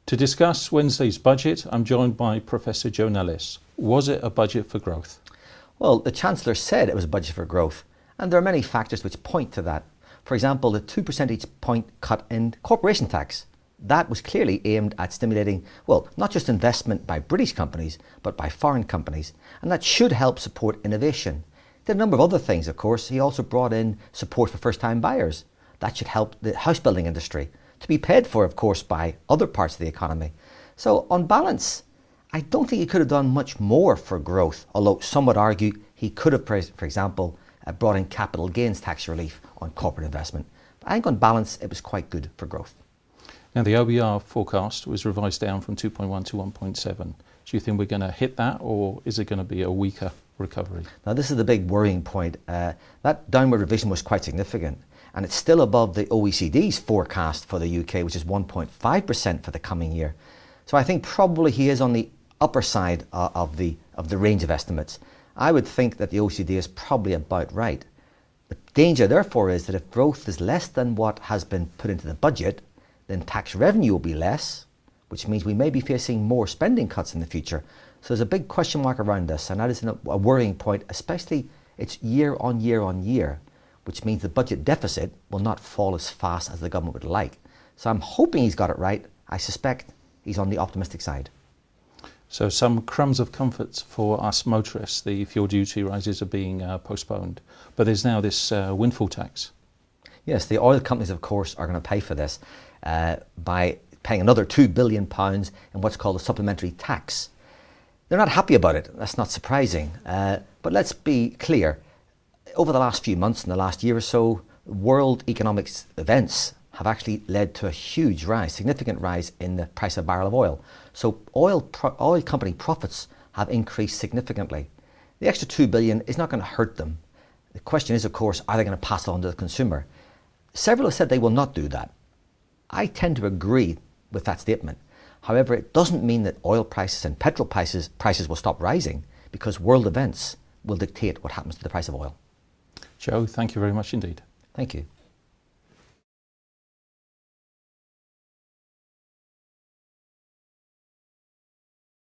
To discuss Wednesday's budget, I'm joined by Professor Joe Nellis. Was it a budget for growth? Well, the Chancellor said it was a budget for growth, and there are many factors which point to that. For example, the 2 percentage point cut in corporation tax. That was clearly aimed at stimulating, well, not just investment by British companies, but by foreign companies, and that should help support innovation. There are a number of other things, of course. He also brought in support for first-time buyers. That should help the house building industry, to be paid for, of course, by other parts of the economy. So, on balance, I don't think he could have done much more for growth, although some would argue he could have, for example, brought in capital gains tax relief on corporate investment. But I think on balance, it was quite good for growth. Now, the OBR forecast was revised down from 2.1 to 1.7. Do you think we're going to hit that, or is it going to be a weaker recovery? Now, this is the big worrying point. That downward revision was quite significant, and it's still above the OECD's forecast for the UK, which is 1.5% for the coming year. So I think probably he is on the upper side of the range of estimates. I would think that the OECD is probably about right. The danger, therefore, is that if growth is less than what has been put into the budget, then tax revenue will be less, which means we may be facing more spending cuts in the future. So there's a big question mark around this, and that is a worrying point, especially it's year on year on year, which means the budget deficit will not fall as fast as the government would like. So I'm hoping he's got it right. I suspect he's on the optimistic side. So some crumbs of comfort for us motorists. The fuel duty rises are being postponed, but there's now this windfall tax. Yes, the oil companies, of course, are going to pay for this by paying another £2 billion in what's called a supplementary tax. They're not happy about it. That's not surprising. But let's be clear. Over the last few months, in the last year or so, world economic events have actually led to a huge rise, significant rise in the price of a barrel of oil. So oil company profits have increased significantly. The extra $2 billion is not going to hurt them. The question is, of course, are they going to pass it on to the consumer? Several have said they will not do that. I tend to agree with that statement. However, it doesn't mean that oil prices and petrol prices will stop rising, because world events will dictate what happens to the price of oil. Joe, thank you very much indeed. Thank you.